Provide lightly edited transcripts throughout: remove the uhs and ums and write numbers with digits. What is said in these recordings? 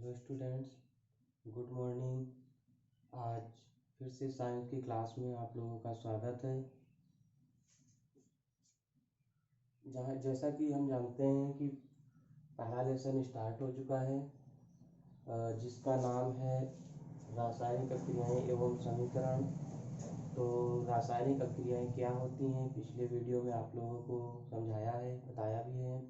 Hello students, good morning. आज फिर से साइंस की क्लास में आप लोगों का स्वागत है। जैसा कि हम जानते हैं कि पहला लेसन स्टार्ट हो चुका है, जिसका नाम है रासायनिक अक्रियाएं एवं समीकरण। तो रासायनिक अक्रियाएं क्या होती हैं, पिछले वीडियो में आप लोगों को समझाया है, बताया भी है।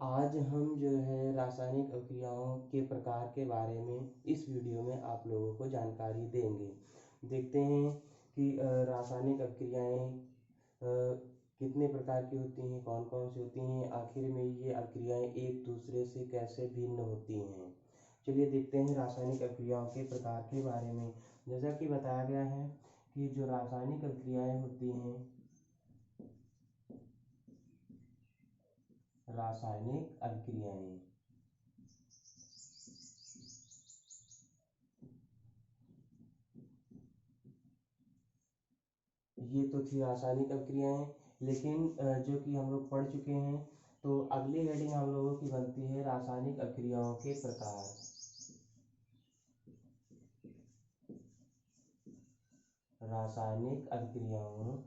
आज हम जो है रासायनिक अक्रियाओं के प्रकार के बारे में इस वीडियो में आप लोगों को जानकारी देंगे। देखते हैं कि रासायनिक अक्रियाएं कितने प्रकार की होती हैं, कौन कौन सी होती हैं, आखिर में ये अक्रियाएं एक दूसरे से कैसे भिन्न होती हैं। चलिए देखते हैं रासायनिक अक्रियाओं के प्रकार के बारे में। जैसा कि बताया गया है कि जो रासायनिक अक्रियाएं होती हैं, रासायनिक अभिक्रियाएं, ये तो थी रासायनिक अभिक्रियाएं। लेकिन जो कि हम लोग पढ़ चुके हैं, तो अगली हेडिंग हम लोगों की बनती है रासायनिक अभिक्रियाओं के प्रकार। रासायनिक अभिक्रियाओं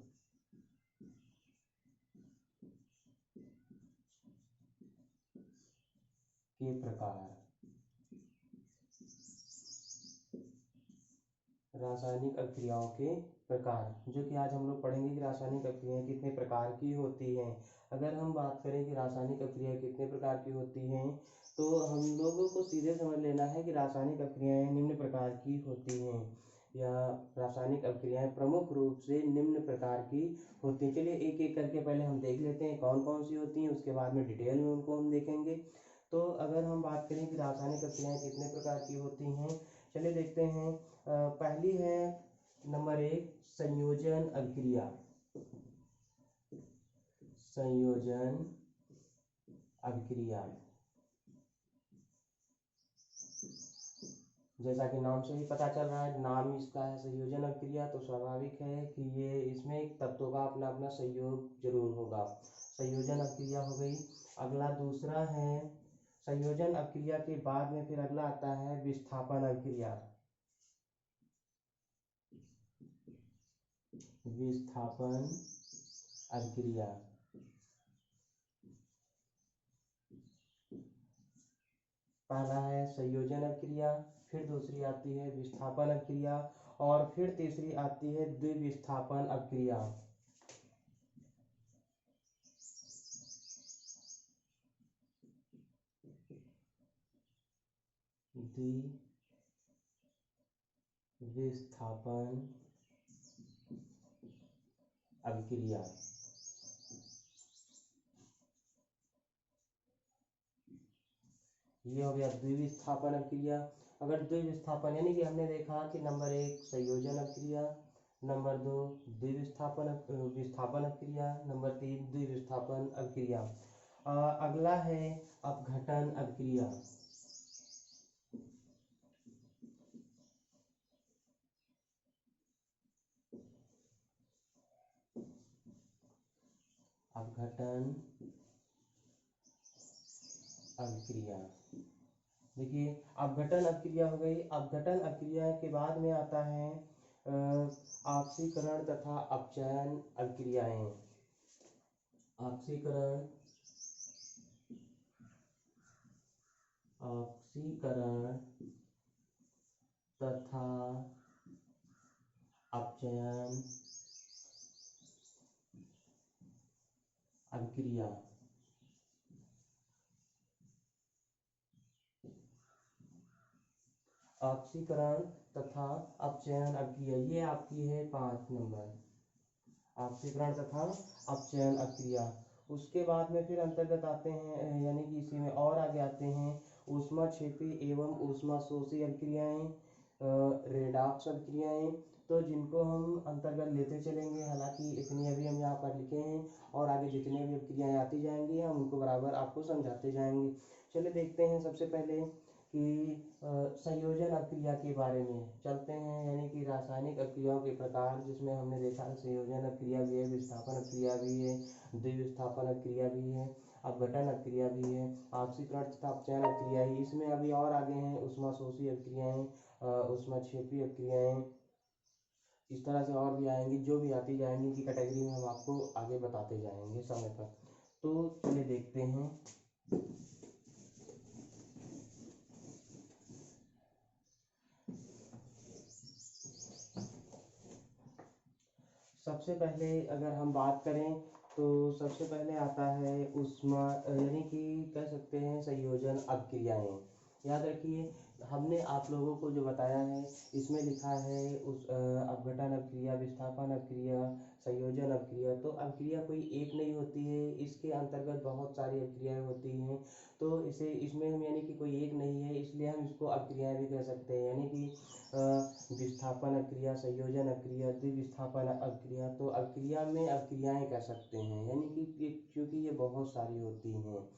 के प्रकार। रासायनिक अभिक्रियाओं के प्रकार, जो कि आज हम लोग पढ़ेंगे कि रासायनिक अभिक्रियाएं कितने प्रकार की होती हैं। अगर हम बात करें कि रासायनिक अभिक्रियाएं कितने प्रकार की होती हैं, तो हम लोगों को सीधे समझ लेना है कि रासायनिक अभिक्रियाएं निम्न प्रकार की होती हैं, या रासायनिक अभिक्रियाएं प्रमुख रूप से निम्न प्रकार की होती हैं। चलिए एक एक करके पहले हम देख लेते हैं कौन कौन सी होती हैं, उसके बाद में डिटेल में उनको हम देखेंगे। तो अगर हम बात करें कि रासायनिक अभिक्रियाएं कितने प्रकार की होती हैं, चलिए देखते हैं। पहली है नंबर 1, संयोजन अभिक्रिया। संयोजन अभिक्रिया, जैसा कि नाम से ही पता चल रहा है, नाम इसका है संयोजन अभिक्रिया, तो स्वाभाविक है कि ये इसमें तत्वों का अपना अपना संयोग जरूर होगा। संयोजन अभिक्रिया हो गई। अगला दूसरा है संयोजन अभिक्रिया के बाद में फिर अगला आता है विस्थापन अभिक्रिया। विस्थापन अभिक्रिया, पहला है संयोजन अभिक्रिया, फिर दूसरी आती है विस्थापन अभिक्रिया, और फिर तीसरी आती है द्विविस्थापन अभिक्रिया। द्विविस्थापन अभिक्रिया। ये हो गया द्विविस्थापन अभिक्रिया। अगर द्विविस्थापन यानी कि हमने देखा कि नंबर 1 संयोजन अभिक्रिया, नंबर 2 विस्थापन अभिक्रिया, नंबर 3 द्विविस्थापन अभिक्रिया। अगला है अपघटन अभिक्रिया। अपघटन अभिक्रिया, देखिए अपघटन अभिक्रिया हो गई। अपघटन अभिक्रिया के बाद में आता है ऑक्सीकरण तथा अपचयन अभिक्रियाएं। ऑक्सीकरण तथा अपचयन अभिक्रिया। ऑक्सीकरण तथा अपचयन अभिक्रिया, ये आपकी है 5 नंबर, ऑक्सीकरण तथा अपचयन अभिक्रिया। उसके बाद में फिर अंतर्गत आते हैं, यानी कि इसी में और आगे आते हैं ऊष्माक्षेपी एवं ऊष्माशोषी अभिक्रियाएं, रेडॉक्स अभिक्रियाएं। तो जिनको हम अंतर्गत लेते चलेंगे, हालांकि इतनी अभी हम यहाँ पर लिखे हैं, और आगे जितने भी अभिक्रियाएं आती जाएंगी हम उनको बराबर आपको समझाते जाएंगे। चलिए देखते हैं सबसे पहले कि संयोजन अभिक्रिया के बारे में चलते हैं, यानी कि रासायनिक अभिक्रियाओं के प्रकार, जिसमें हमने देखा संयोजन अभिक्रिया भी है, विस्थापन अभिक्रिया भी है, द्विविस्थापन अभिक्रिया भी है। अपघटन अभिक्रिया भी है, ऑक्सीकरण तथा अपचयन अभिक्रिया ही। इसमें अभी और आगे हैं ऊष्माशोषी अभिक्रियाएं, ऊष्माक्षेपी अभिक्रियाएं, इस तरह से और भी आएंगी, जो भी आती जाएंगी इनकी कैटेगरी में हम आपको आगे बताते जाएंगे समय पर। तो चलिए देखते हैं। सबसे पहले अगर हम बात करें तो सबसे पहले आता है ऊष्मा यानी कि कह सकते हैं संयोजन अभिक्रियाएं। याद रखिए हमने आप लोगों को जो बताया है इसमें लिखा है उस अपघटन अभिक्रिया, विस्थापन अभिक्रिया, संयोजन अभिक्रिया। तो अभिक्रिया कोई एक नहीं होती है, इसके अंतर्गत बहुत सारी अभिक्रियाएं होती हैं। तो इसे इसमें हम यानी कि कोई एक नहीं है, इसलिए हम इसको अभिक्रियाएं भी कह सकते हैं। यानी कि विस्थापन अभिक्रिया, संयोजन अभिक्रिया, द्विविस्थापन अभिक्रिया। तो अभिक्रिया में अभिक्रियाएं कह सकते हैं, यानी कि क्योंकि ये बहुत सारी होती हैं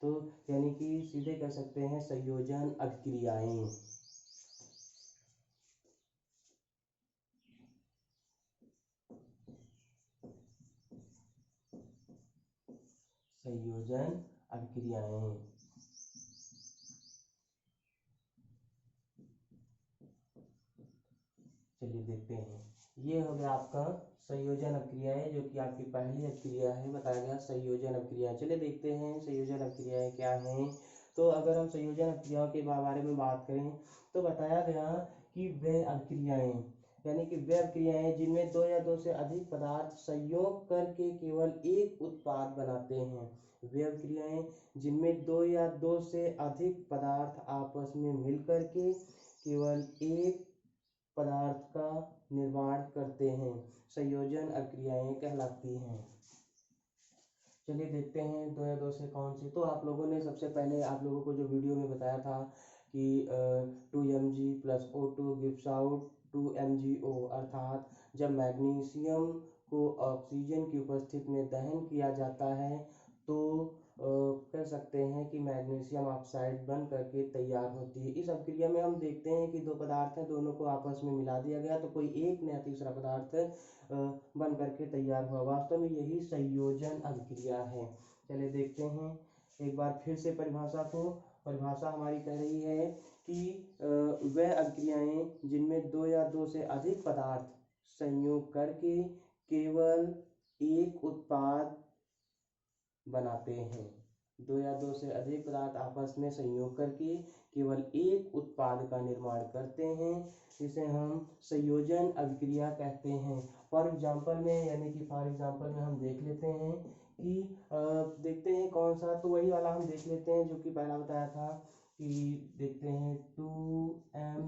तो यानी कि सीधे कह सकते हैं संयोजन अभिक्रियाएं। संयोजन अभिक्रियाएं। चलिए देखते हैं, ये हो गया आपका संयोजन अभिक्रियाएं, जो कि आपकी पहली अभिक्रिया है, बताया गया संयोजन अभिक्रियाएं। चलिए देखते हैं संयोजन अभिक्रियाएं क्या हैं। तो अगर हम संयोजन अभिक्रियाओं के बारे में बात करें तो बताया गया कि वे अभिक्रियाएं यानी कि वे अभिक्रियाएं जिनमें दो या दो से अधिक पदार्थ संयोग करके केवल एक उत्पाद बनाते हैं। वे अभिक्रियाएं जिनमें दो या दो से अधिक पदार्थ आपस में मिलकर के केवल एक पदार्थ का निर्माण करते हैं, संयोजन अभिक्रियाएं कहलाती हैं। चलिए देखते हैं दो या दो से कौन सी। तो आप लोगों ने सबसे पहले आप लोगों को जो वीडियो में बताया था कि 2Mg+O2 गिव्स आउट 2MgO, अर्थात जब मैग्नीशियम को ऑक्सीजन की उपस्थिति में दहन किया जाता है तो कह सकते हैं कि मैग्नीशियम ऑक्साइड बन करके तैयार होती है। इस अभिक्रिया में हम देखते हैं कि दो पदार्थ हैं, दोनों को आपस में मिला दिया गया तो कोई एक नया तीसरा पदार्थ बन करके तैयार हुआ। वास्तव में यही संयोजन अभिक्रिया है। चलिए देखते हैं एक बार फिर से परिभाषा हमारी कह रही है कि वह अभिक्रियाएं जिनमें दो या दो से अधिक पदार्थ संयोग करके केवल एक उत्पाद बनाते हैं। दो या दो से अधिक पदार्थ आपस में संयोग करके केवल एक उत्पाद का निर्माण करते हैं, जिसे हम संयोजन अभिक्रिया कहते हैं। फॉर एग्जाम्पल में हम देख लेते हैं कि देखते हैं कौन सा, तो वही वाला हम देख लेते हैं जो कि पहला बताया था कि देखते हैं 2Mg+O2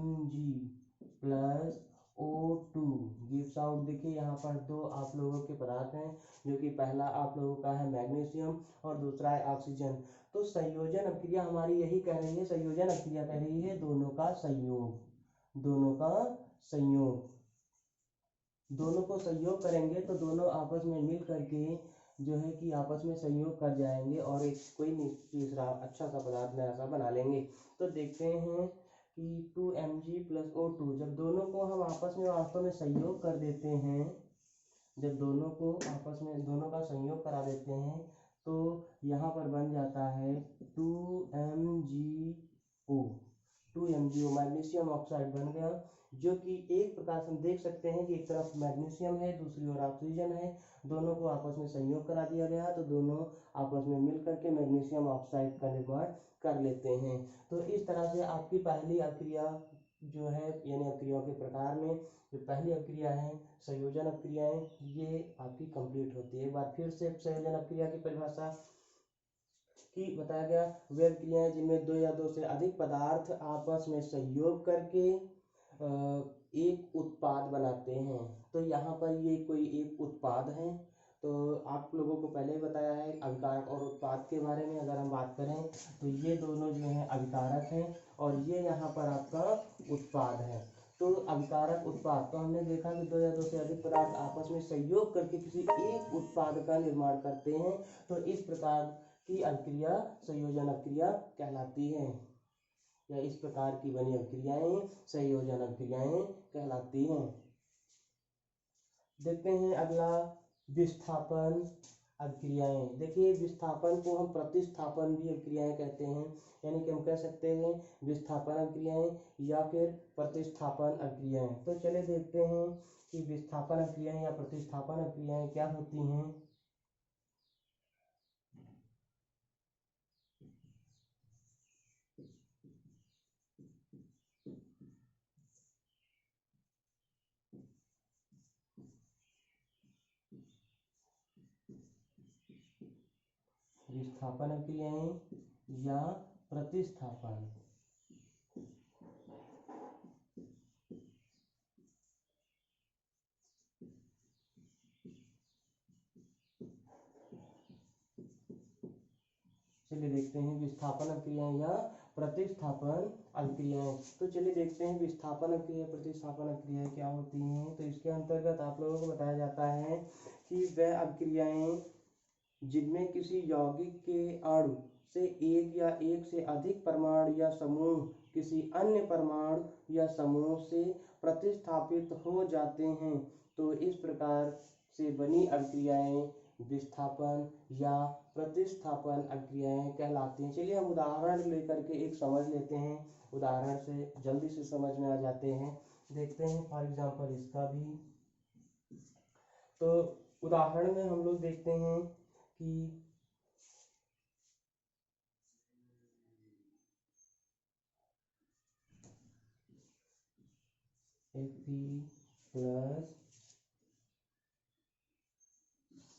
गिव्स आउट। देखिए यहाँ पर दो आप लोगों के पदार्थ हैं, जो कि पहला आप लोगों का है मैग्नीशियम और दूसरा है ऑक्सीजन। तो संयोजन अभिक्रिया हमारी यही कह रही है, संयोजन अभिक्रिया कह रही है दोनों का संयोग, दोनों को संयोग करेंगे तो दोनों आपस में मिल करके जो है कि आपस में संयोग कर जाएंगे और एक कोई तीसरा अच्छा सा पदार्थ नया सा बना लेंगे। तो देखते हैं कि 2Mg+O2 जब दोनों को हम आपस में वास्तव में संयोग कर देते हैं, जब दोनों को आपस में दोनों का संयोग करा देते हैं तो यहाँ पर बन जाता है 2MgO मैग्नीशियम ऑक्साइड बन गया, जो कि एक प्रकार से हम देख सकते हैं कि एक तरफ मैग्नीशियम है दूसरी ओर ऑक्सीजन है, दोनों को आपस में संयोग करा दिया गया तो दोनों आपस में मिल करके मैग्नीशियम ऑक्साइड का निर्माण कर लेते हैं। तो इस तरह से आपकी पहली अभिक्रिया जो है यानी अभिक्रियाओं के प्रकार में जो पहली अभिक्रिया है संयोजन अभिक्रियाएं, ये आपकी कंप्लीट होती है। एक बार फिर से संयोजन अभिक्रिया की परिभाषा कि बताया गया वे अभिक्रियाएं जिनमें दो या दो से अधिक पदार्थ आपस में संयोग करके एक उत्पाद बनाते हैं। तो यहाँ पर ये कोई एक उत्पाद है। तो आप लोगों को पहले ही बताया है अभिकारक और उत्पाद के बारे में। अगर हम बात करें तो ये दोनों जो हैं अभिकारक हैं और ये यहाँ पर आपका उत्पाद है। तो अभिकारक उत्पाद, तो हमने देखा कि दो या दो से अधिक पदार्थ आपस में संयोग करके किसी एक उत्पाद का निर्माण करते हैं। तो इस प्रकार की अभिक्रिया संयोजन अभिक्रिया कहलाती है, या इस प्रकार की बनी अभिक्रियाएं संयोजन अभिक्रियाएं कहलाती हैं। देखते हैं अगला विस्थापन अभिक्रियाएं। देखिए विस्थापन को हम प्रतिस्थापन भी अभिक्रियाएं कहते हैं, यानी कि हम कह सकते हैं विस्थापन अभिक्रियाएं या फिर प्रतिस्थापन अभिक्रियाएं। तो चलिए देखते हैं कि विस्थापन अभिक्रियाएं या प्रतिस्थापन अभिक्रियाएं क्या होती हैं। विस्थापन अभिक्रियाएं या प्रतिस्थापन। चलिए देखते हैं विस्थापन अभिक्रियाएं या प्रतिस्थापन अभिक्रियाएं। तो चलिए देखते हैं विस्थापन अभिक्रिया प्रतिस्थापन अभिक्रियाएं क्या होती हैं। तो इसके अंतर्गत आप लोगों को बताया जाता है कि वह अभिक्रियाएं जिनमें किसी यौगिक के अणु से एक या एक से अधिक परमाणु या समूह किसी अन्य परमाणु या समूह से प्रतिस्थापित हो जाते हैं, तो इस प्रकार से बनी अभिक्रियाएं विस्थापन या प्रतिस्थापन अभिक्रियाएं कहलाती हैं। चलिए हम उदाहरण लेकर के एक समझ लेते हैं, उदाहरण से जल्दी से समझ में आ जाते हैं। देखते हैं फॉर एग्जांपल इसका भी। तो उदाहरण में हम लोग देखते हैं कि Fe प्लस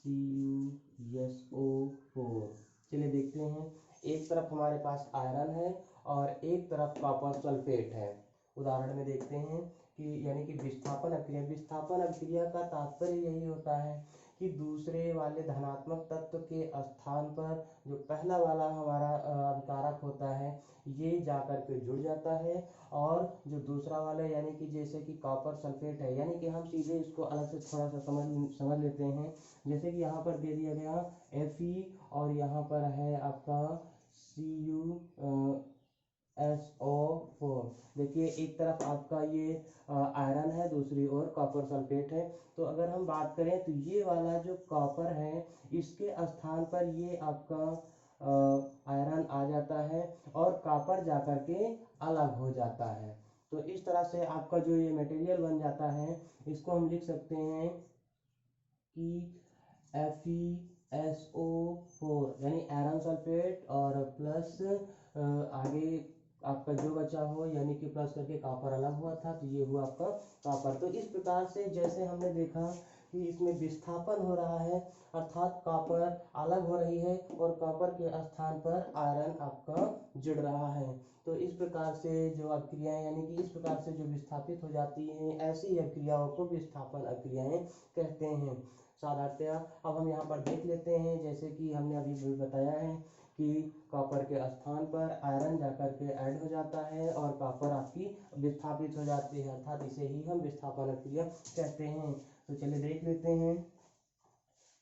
CuSO4। चलिए देखते हैं, एक तरफ हमारे पास आयरन है और एक तरफ कॉपर सल्फेट है। उदाहरण में देखते हैं कि यानी कि विस्थापन अभिक्रिया। विस्थापन अभिक्रिया का तात्पर्य यही होता है कि दूसरे वाले धनात्मक तत्व के स्थान पर जो पहला वाला हमारा अभिकारक होता है ये जाकर के जुड़ जाता है, और जो दूसरा वाला यानी कि जैसे कि कॉपर सल्फेट है, यानी कि हम सीधे इसको अलग से थोड़ा सा समझ लेते हैं। जैसे कि यहाँ पर दे दिया गया Fe और यहाँ पर है आपका CuSO4। देखिए एक तरफ आपका ये आयरन है, दूसरी ओर कॉपर सल्फेट है। तो अगर हम बात करें तो ये वाला जो कॉपर है इसके स्थान पर ये आपका आयरन आ जाता है और कॉपर जाकर के अलग हो जाता है। तो इस तरह से आपका जो ये मटेरियल बन जाता है इसको हम लिख सकते हैं कि FeSO4 यानी आयरन सल्फेट और प्लस आगे आपका जो बचा हो यानी कि प्लस करके कॉपर अलग हुआ था, तो ये हुआ आपका कॉपर। तो इस प्रकार से जैसे हमने देखा कि इसमें विस्थापन हो रहा है, अर्थात कॉपर अलग हो रही है और कॉपर के स्थान पर आयरन आपका जुड़ रहा है। तो इस प्रकार से जो अभिक्रियाएं यानी कि इस प्रकार से जो विस्थापित हो जाती हैं, ऐसी अभिक्रियाओं को विस्थापन अभिक्रियाएं कहते हैं साधारणतया। अब हम यहाँ पर देख लेते हैं, जैसे कि हमने अभी बताया है कि कॉपर के स्थान पर आयरन जाकर के ऐड हो जाता है और कॉपर आपकी विस्थापित हो जाती है, अर्थात इसे ही हम विस्थापन अभिक्रिया कहते हैं। तो चलिए देख लेते हैं,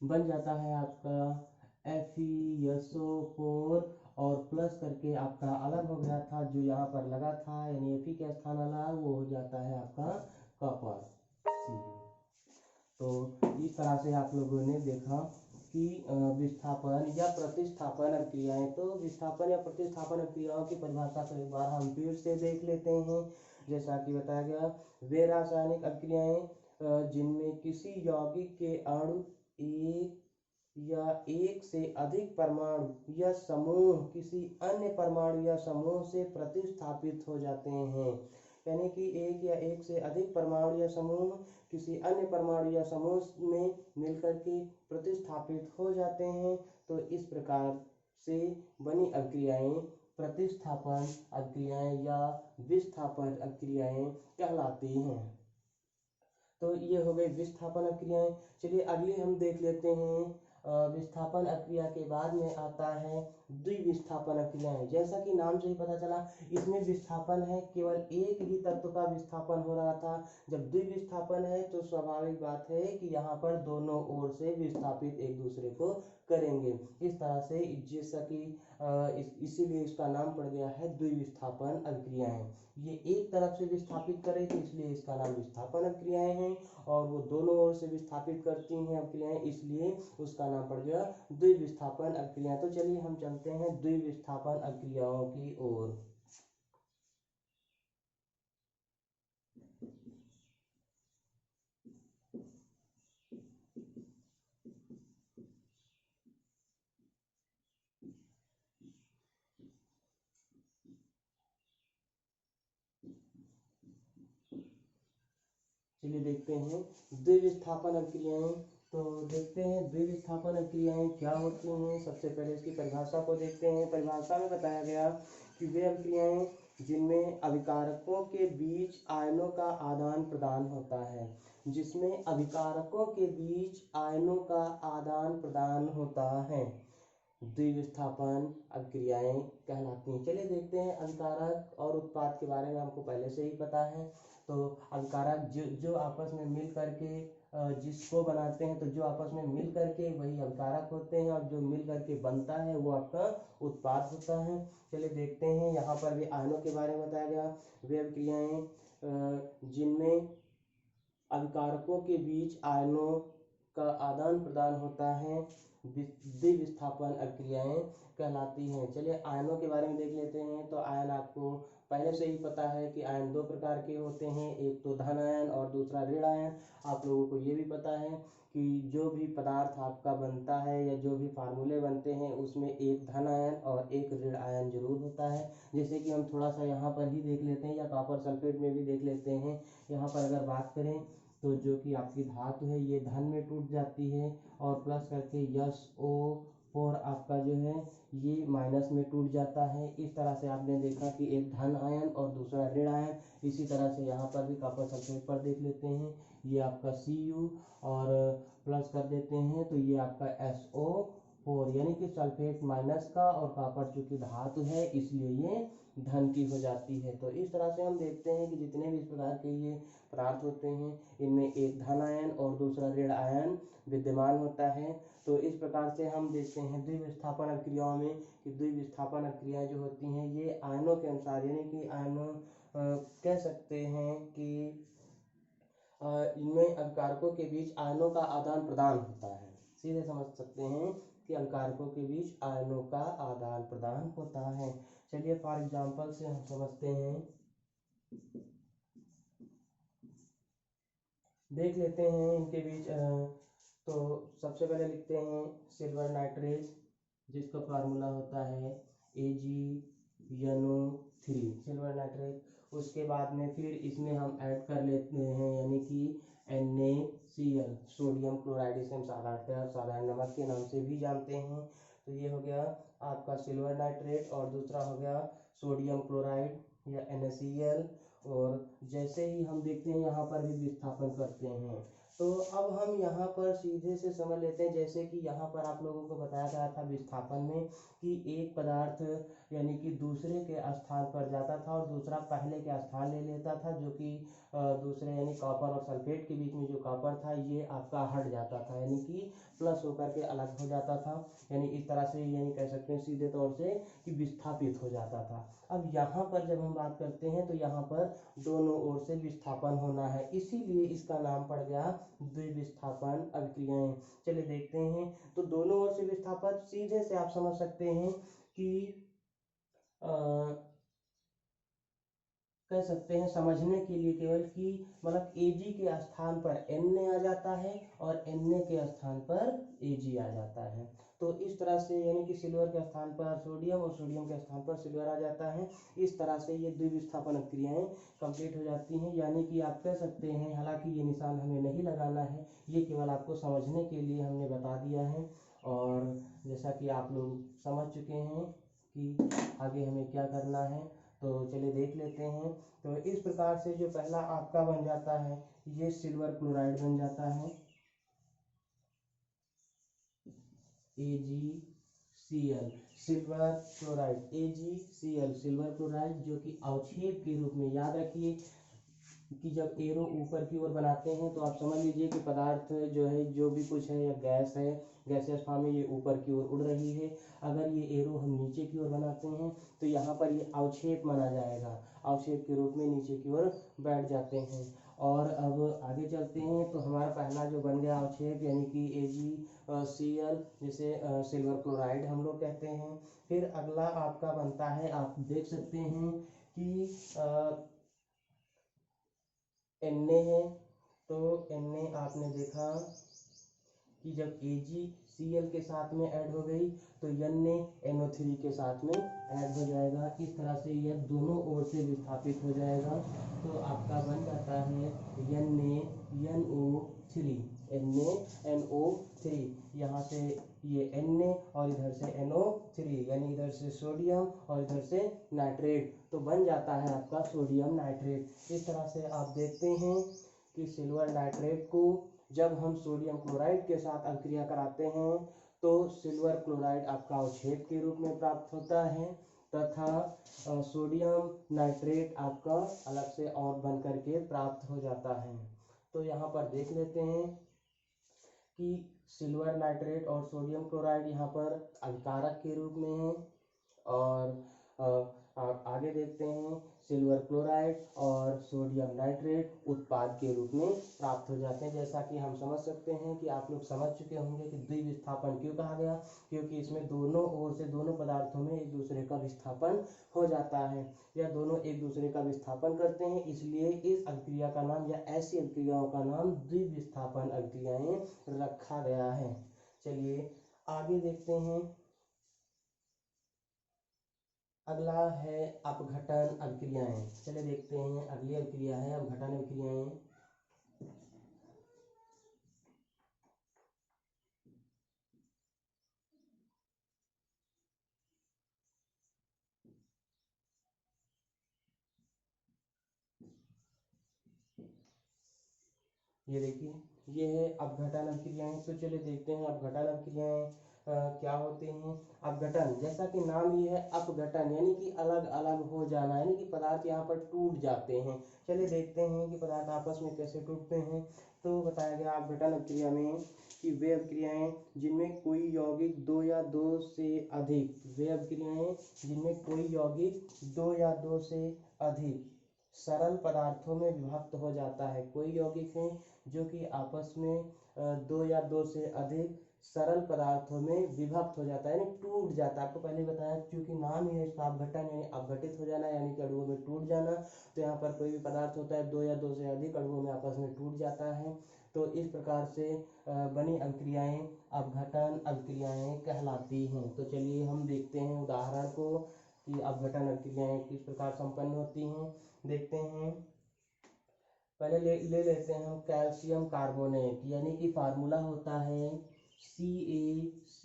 बन जाता है आपका FeSO4 और प्लस करके आपका अलग हो गया था जो यहाँ पर लगा था, यानी Fe के स्थान वाला वो हो जाता है आपका कॉपर Cu। तो इस तरह से आप लोगों ने देखा कि विस्थापन या प्रतिस्थापन अभिक्रियाएं। तो विस्थापन या प्रतिस्थापन अभिक्रियाओं की परिभाषा को एक बार हम फिर से देख लेते हैं। जैसा कि बताया गया, वे रासायनिक अभिक्रियाएं जिनमें किसी यौगिक के अणु एक या एक से अधिक परमाणु या समूह किसी अन्य परमाणु या समूह से प्रतिस्थापित हो जाते हैं, यानी कि एक या एक से अधिक परमाणु या समूह किसी अन्य परमाणु या समूह में मिलकर के प्रतिस्थापित हो जाते हैं। तो इस प्रकार से बनी अभिक्रियाएं प्रतिस्थापन अभिक्रियाएं या विस्थापन अभिक्रियाएं कहलाती हैं। तो ये हो गई विस्थापन अभिक्रियाएं। चलिए अगली हम देख लेते हैं, विस्थापन अभिक्रिया के बाद में आता है द्विविस्थापन अभिक्रियाएं। जैसा कि नाम से ही पता चला, इसमें विस्थापन है, केवल एक ही तत्व का विस्थापन हो रहा था। जब द्विविस्थापन है तो स्वाभाविक बात है कि यहाँ पर दोनों ओर से विस्थापित एक दूसरे को करेंगे। इस तरह से जैसा कि इसीलिए इसका नाम पड़ गया है द्विविस्थापन अभिक्रियाएं। ये एक तरफ से विस्थापित करेगी इसलिए इसका नाम विस्थापन अभिक्रियाएं हैं, और वो दोनों ओर से विस्थापित करती हैं अभिक्रियाएं, इसलिए उसका नाम पड़ गया द्विविस्थापन अभिक्रियाएं। तो चलिए हम चलते हैं द्विविस्थापन अभिक्रियाओं की ओर। चलिए देखते हैं द्विविस्थापन अभिक्रियाएं। तो देखते हैं द्विविस्थापन अभिक्रियाएं क्या होती हैं। सबसे पहले इसकी परिभाषा को देखते हैं। परिभाषा में बताया गया कि वे अभिक्रियाएं जिनमें अभिकारकों के बीच आयनों का आदान प्रदान होता है, जिसमें अभिकारकों के बीच आयनों का आदान प्रदान होता है, द्विविस्थापन अभिक्रियाएं कहलाती हैं। चलिए देखते हैं अभिकारक और उत्पाद के बारे में हमको पहले से ही पता है। तो अभिकारक जो आपस में मिल करके जिसको बनाते हैं, तो जो आपस में मिल करके वही अभिकारक होते हैं, और जो मिल करके बनता है वो आपका उत्पाद होता है। चलिए देखते हैं, यहाँ पर भी आयनों के बारे में बताया गया। वे अभिक्रियाएं जिनमें अभिकारकों के बीच आयनों का आदान प्रदान होता है, द्विविस्थापन अभिक्रियाएं कहलाती हैं। चलिए आयनों के बारे में देख लेते हैं। तो आयन आपको पहले से ही पता है कि आयन दो प्रकार के होते हैं, एक तो धन आयन और दूसरा ऋण आयन। आप लोगों को ये भी पता है कि जो भी पदार्थ आपका बनता है या जो भी फार्मूले बनते हैं उसमें एक धन आयन और एक ऋण आयन जरूर होता है। जैसे कि हम थोड़ा सा यहाँ पर ही देख लेते हैं, या कॉपर सल्फेट में भी देख लेते हैं। यहाँ पर अगर बात करें तो जो कि आपकी धातु है ये धन में टूट जाती है, और प्लस करके SO4 आपका जो है ये माइनस में टूट जाता है। इस तरह से आपने देखा कि एक धन आयन और दूसरा ऋण आयन। इसी तरह से यहाँ पर भी कॉपर सल्फेट पर देख लेते हैं, ये आपका Cu और प्लस कर देते हैं तो ये आपका SO4, यानी कि सल्फेट माइनस का और कॉपर चूंकि धातु है इसलिए ये धन की हो जाती है। तो इस तरह से हम देखते हैं कि जितने भी इस प्रकार के ये पदार्थ होते हैं इनमें एक धन आयन और दूसरा ऋण आयन विद्यमान होता है। तो इस प्रकार से हम देखते हैं द्विविस्थापन अभिक्रियाओं में कि द्विविस्थापन अभिक्रियाएं जो होती हैं ये आयनों के अनुसार, यानी कि आयनों कह सकते हैं कि इनमें अभिकारकों के बीच आयनों का आदान प्रदान होता है। सीधे समझ सकते हैं कि अभिकारकों के बीच आयनों का आदान प्रदान होता है। चलिए फॉर एग्जांपल से हम समझते हैं, देख लेते हैं इनके बीच। तो सबसे पहले लिखते हैं सिल्वर नाइट्रेट, जिसका फार्मूला होता है AgNO3 सिल्वर नाइट्रेट। उसके बाद में फिर इसमें हम ऐड कर लेते हैं यानी कि NaCl सोडियम क्लोराइड, इसे हम साधारण नमक के नाम से भी जानते हैं। तो ये हो गया आपका सिल्वर नाइट्रेट, और दूसरा हो गया सोडियम क्लोराइड या NaCl। और जैसे ही हम देखते हैं यहाँ पर भी विस्थापन करते हैं। तो अब हम यहाँ पर सीधे से समझ लेते हैं, जैसे कि यहाँ पर आप लोगों को बताया गया था विस्थापन में कि एक पदार्थ यानी कि दूसरे के स्थान पर जाता था और दूसरा पहले के स्थान ले लेता था, जो कि दूसरे यानी कॉपर और सल्फेट के बीच में जो कॉपर था ये आपका हट जाता था, यानी कि प्लस होकर के अलग हो जाता था। यानी इस तरह से यानी कह सकते हैं सीधे तौर से कि विस्थापित हो जाता था। अब यहाँ पर जब हम बात करते हैं तो यहाँ पर दोनों ओर से विस्थापन होना है, इसीलिए इसका नाम पड़ गया द्विविस्थापन अभिक्रियाएं। चलिए देखते हैं। तो दोनों ओर से विस्थापन सीधे से आप समझ सकते हैं कि कह सकते हैं समझने के लिए केवल कि मतलब Ag के स्थान पर Na आ जाता है और Na के स्थान पर Ag आ जाता है। तो इस तरह से यानी कि सिल्वर के स्थान पर सोडियम और सोडियम के स्थान पर सिल्वर आ जाता है। इस तरह से ये द्विविस्थापन अभिक्रियाएं कंप्लीट हो जाती हैं। यानी कि आप कह सकते हैं, हालांकि ये निशान हमें नहीं लगाना है, ये केवल आपको समझने के लिए हमने बता दिया है, और जैसा कि आप लोग समझ चुके हैं कि आगे हमें क्या करना है। तो चलिए देख लेते हैं। तो इस प्रकार से जो पहला आपका बन जाता है ये सिल्वर क्लोराइड बन जाता है AgCl। Silver chloride AgCl silver chloride, जो कि अवक्षेप के रूप में, याद रखिए कि जब एरो ऊपर की ओर बनाते हैं तो आप समझ लीजिए कि पदार्थ जो है, जो भी कुछ है या गैस है, गैसियस फॉर्म में ये ऊपर की ओर उड़ रही है। अगर ये एरो हम नीचे की ओर बनाते हैं तो यहाँ पर ये अवक्षेप माना जाएगा, अवक्षेप के रूप में नीचे की ओर बैठ जाते हैं। और अब आगे चलते हैं तो हमारा पहला जो बन गया अवक्षेप यानी कि AgCl, जिसे सिल्वर क्लोराइड हम लोग कहते हैं। फिर अगला आपका बनता है, आप देख सकते हैं कि Na है, तो Na आपने देखा कि जब AgCl के साथ में ऐड हो गई तो Na NO3 के साथ में ऐड हो जाएगा। इस तरह से यह दोनों ओर से विस्थापित हो जाएगा, तो आपका बन जाता है NaNO3 यहाँ से ये Na और इधर से NO3, यानी इधर से सोडियम और इधर से नाइट्रेट, तो बन जाता है आपका सोडियम नाइट्रेट। इस तरह से आप देखते हैं कि सिल्वर नाइट्रेट को जब हम सोडियम क्लोराइड के साथ अभिक्रिया कराते हैं तो सिल्वर क्लोराइड आपका अवक्षेप के रूप में प्राप्त होता है, तथा सोडियम नाइट्रेट आपका अलग से और बन करके प्राप्त हो जाता है। तो यहाँ पर देख लेते हैं कि सिल्वर नाइट्रेट और सोडियम क्लोराइड यहाँ पर अभिकारक के रूप में है, और आगे देखते हैं सिल्वर क्लोराइड और सोडियम नाइट्रेट उत्पाद के रूप में प्राप्त हो जाते हैं। जैसा कि हम समझ सकते हैं कि आप लोग समझ चुके होंगे कि द्विविस्थापन क्यों कहा गया, क्योंकि इसमें दोनों ओर से दोनों पदार्थों में एक दूसरे का विस्थापन हो जाता है, या दोनों एक दूसरे का विस्थापन करते हैं, इसलिए इस अभिक्रिया का नाम या ऐसी अभिक्रियाओं का नाम द्विविस्थापन अभिक्रियाएं रखा गया है। चलिए आगे देखते हैं। अगला है अपघटन अभिक्रियाएं। चलिए देखते हैं, अगली अभिक्रिया है अपघटन अभिक्रियाएं। ये देखिए, ये है अपघटन अभिक्रियाएं। तो चलिए देखते हैं अपघटन अभिक्रियाएं क्या होते हैं। अपघटन, जैसा कि नाम ये है अपघटन, यानी कि अलग अलग हो जाना, यानी कि पदार्थ यहाँ पर टूट जाते हैं। चलिए देखते हैं कि पदार्थ आपस में कैसे टूटते हैं। तो बताया गया अपघटन अभिक्रिया में कि वे अभिक्रियाएं जिनमें कोई यौगिक दो या दो से अधिक, वे अभिक्रियाएं जिनमें कोई यौगिक दो या दो से अधिक सरल पदार्थों में विभक्त हो जाता है। कोई यौगिक है जो कि आपस में दो या दो से अधिक सरल पदार्थों में विभक्त हो जाता है, यानी टूट जाता है। आपको पहले बताया, क्योंकि नाम ही है इसका अपघटन, यानी अपघटित हो जाना, यानी कि अणुओं में टूट जाना। तो यहाँ पर कोई भी पदार्थ होता है दो या दो से अधिक अणुओं में आपस में टूट जाता है। तो इस प्रकार से बनी अभिक्रियाएं अपघटन अभिक्रियाएं कहलाती हैं। तो चलिए हम देखते हैं उदाहरण को कि अपघटन अभिक्रियाएं किस प्रकार संपन्न होती हैं। देखते हैं, पहले ले लेते हैं हम कैल्शियम कार्बोनेट, यानी कि फार्मूला होता है CaCO3।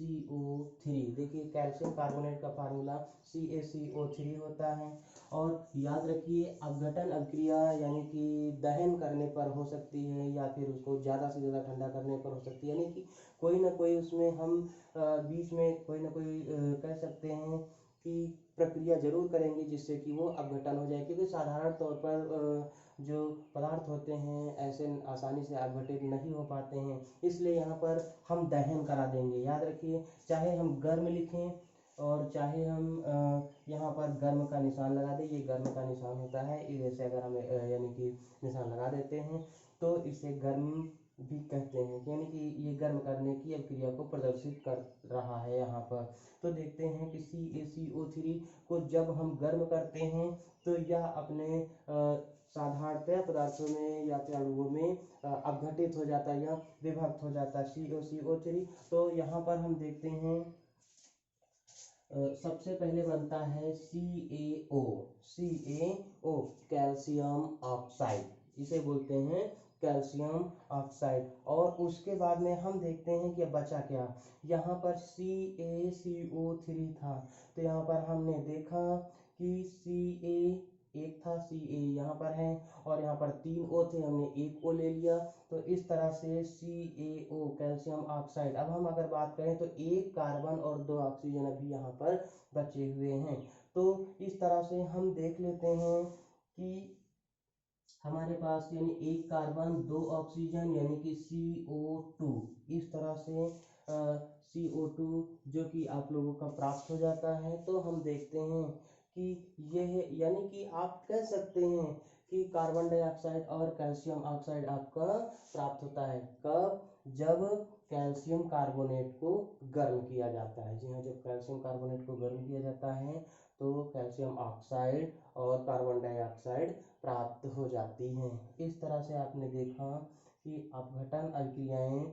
देखिए कैल्शियम कार्बोनेट का फार्मूला CaCO3 होता है। और याद रखिए अपघटन अभिक्रिया यानी कि दहन करने पर हो सकती है, या फिर उसको ज़्यादा से ज़्यादा ठंडा करने पर हो सकती है, यानी कि कोई ना कोई उसमें हम बीच में कोई ना कोई कह सकते हैं कि प्रक्रिया जरूर करेंगे जिससे कि वो अपघटन हो जाए, क्योंकि साधारण तौर पर जो पदार्थ होते हैं ऐसे आसानी से अपघटित नहीं हो पाते हैं, इसलिए यहाँ पर हम दहन करा देंगे। याद रखिए, चाहे हम गर्म लिखें और चाहे हम यहाँ पर गर्म का निशान लगा दें, ये गर्म का निशान होता है, इधर से अगर हम यानी कि निशान लगा देते हैं तो इसे गर्म भी कहते हैं, यानी कि ये गर्म करने की अभिक्रिया को प्रदर्शित कर रहा है यहाँ पर। तो देखते हैं कि CaCO3 को जब हम गर्म करते हैं तो यह अपने साधारणतः पदार्थों में या फिर अणुओं में अपघटित हो जाता है या विभक्त हो जाता है CaCO3। तो यहाँ पर हम देखते हैं सबसे पहले बनता है CaO कैल्शियम ऑक्साइड, इसे बोलते हैं कैल्शियम ऑक्साइड। और उसके बाद में हम देखते हैं कि बचा क्या, यहाँ पर CaCO3 था, तो यहाँ पर हमने देखा कि एक था Ca यहाँ पर है और यहाँ पर 3 O थे, हमने एक O ले लिया। तो इस तरह से CaO कैल्शियम ऑक्साइड। अब हम अगर बात करें तो एक कार्बन और 2 ऑक्सीजन अभी यहाँ पर बचे हुए हैं। तो इस तरह से हम देख लेते हैं कि हमारे पास यानी एक कार्बन 2 ऑक्सीजन यानी कि CO2, इस तरह से CO2 जो कि आप लोगों का प्राप्त हो जाता है। तो हम देखते हैं कि यह यानी कि आप कह सकते हैं कि कार्बन डाइऑक्साइड और कैल्शियम ऑक्साइड आपका प्राप्त होता है कब? जब कैल्शियम कार्बोनेट को गर्म किया जाता है। जी हाँ, जब कैल्शियम कार्बोनेट को गर्म किया जाता है तो कैल्शियम ऑक्साइड और कार्बन डाइऑक्साइड प्राप्त हो जाती हैं। इस तरह से आपने देखा कि अपघटन अभिक्रियाएं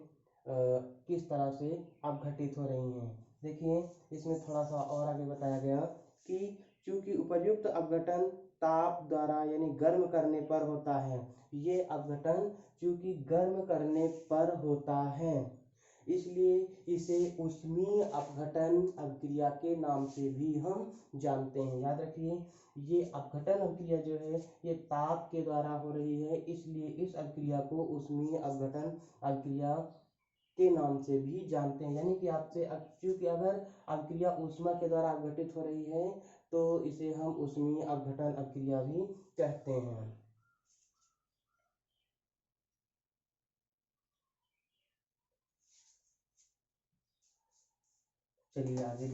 किस तरह से अपघटित हो रही हैं। देखिए इसमें थोड़ा सा और आगे बताया गया कि चूंकि उपयुक्त अपघटन ताप द्वारा यानी गर्म करने पर होता है। ये अपघटन चूंकि गर्म करने पर होता है इसलिए इसे ऊष्मीय अपघटन अभिक्रिया के नाम से भी हम जानते हैं। याद रखिए ये अपघटन अभिक्रिया जो है ये ताप के द्वारा हो रही है, इसलिए इस अभिक्रिया को ऊष्मीय अपघटन अभिक्रिया के नाम से भी जानते हैं। यानी कि आपसे क्योंकि अगर अभिक्रिया ऊष्मा के द्वारा अपघटित हो रही है तो इसे हम ऊष्मीय अपघटन अभिक्रिया भी कहते हैं। चलिए आगे